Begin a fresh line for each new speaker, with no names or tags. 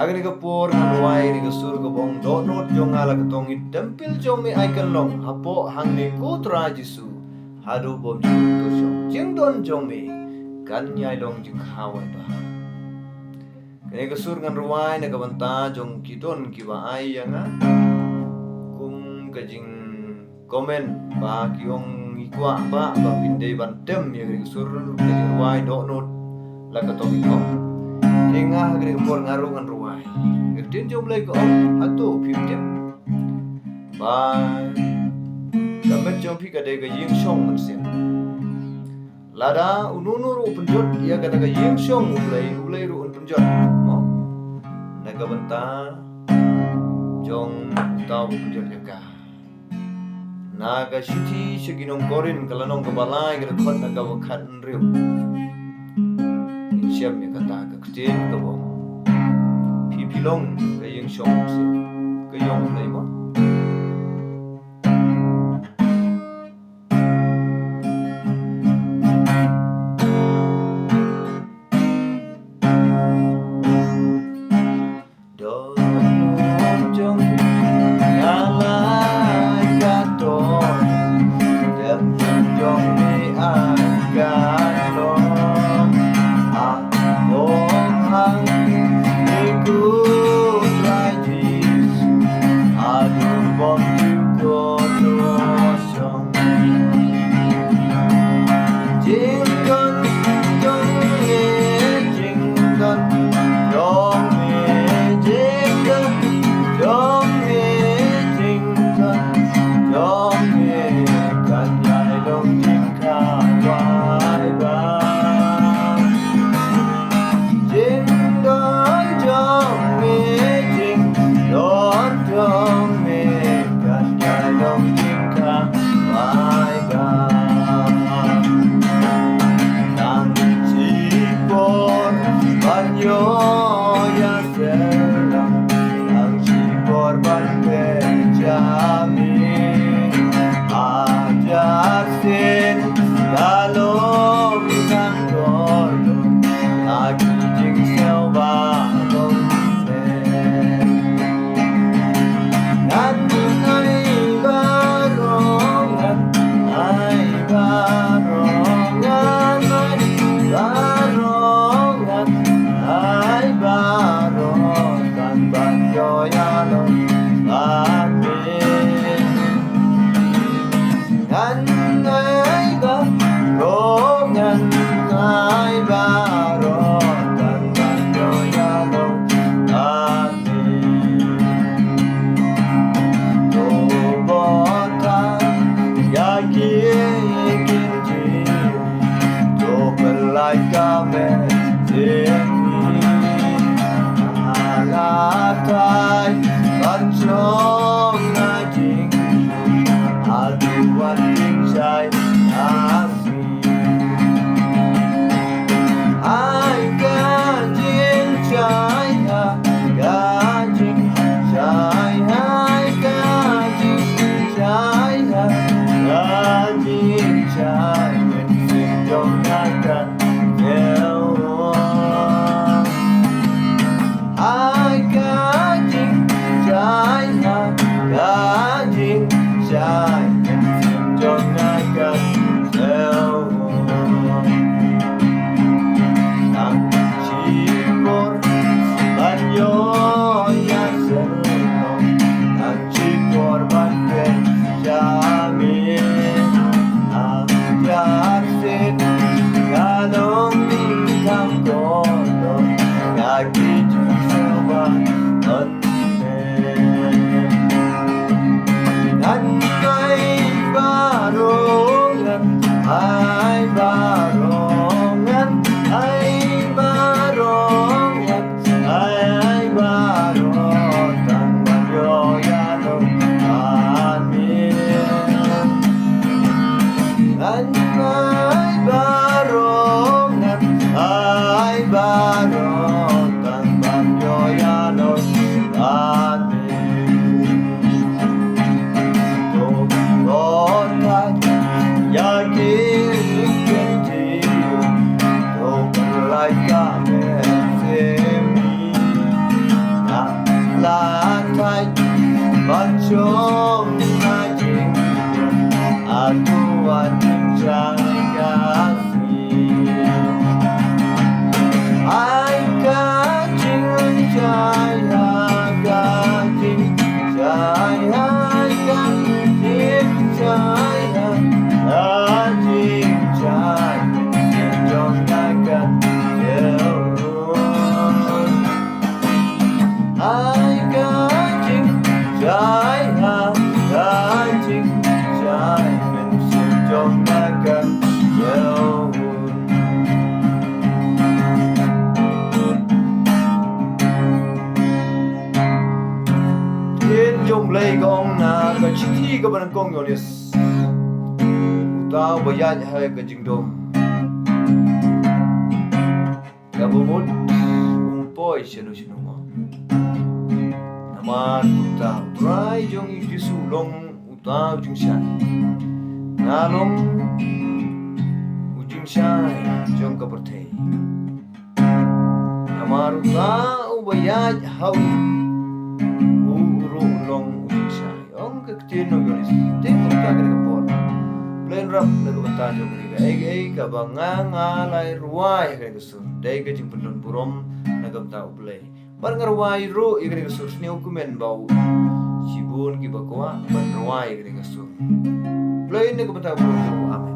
Agni ka por han wai ri ka sur ka bong do not jong ala ka tong it tempil jong mi ai kan long hapo hang ni ko tra jisu hadu bom ji tu jong jing don jong mi kan nyai long ji khawai ba kani ka sur ngan ruai na ka banta jong ki don ki ba ai yanga kum ka jing komen ba ki ong ikwa ba pindai ban tem ya ka sur ka jing ruai do not la ka tong it Tengah agri por ngaru ngan ruai. Tin jom lay ko hatu pimtim. Bye. Kamet jom pi kadai ka ying song man sim. Lada ununuru penjot ya kata ka ying song ulay ru un penjot. Mo. Naga benta jong tau penjot ya ka. Naga shiti shaginong korin kalanong kabalay kada khot naga wakat nriu. Siap ya kata ka kutin ka bong pilong ka yung siyong si ka yung play mo chom na jing aku ating jaya si ai ka jing jaya ga jing jaya ga jing jaya na jing jaya jong na kan ai ka jing jaya ga jing jaya men sim jong na kan Jong lay gong na ka chiti ka ban kong yonis tao bayad hai ka jingdom ka bumut poi sino sino mo naman tao try jong isu long tao jing shan nalong ujing shan jong ka perthei naman tao bayad hau long ujing shay ong kaktin no yonis tingol ka kaya kapor plain rap nagabanta jo kaya ay ka ba nga lay ruway kaya kasur day ka jing pendon burom nagabanta uplay bar nga ruway ro kaya kasur sniyo kumen bau sibun ki bakwa ban ruway kaya kasur plain nagabanta burom ame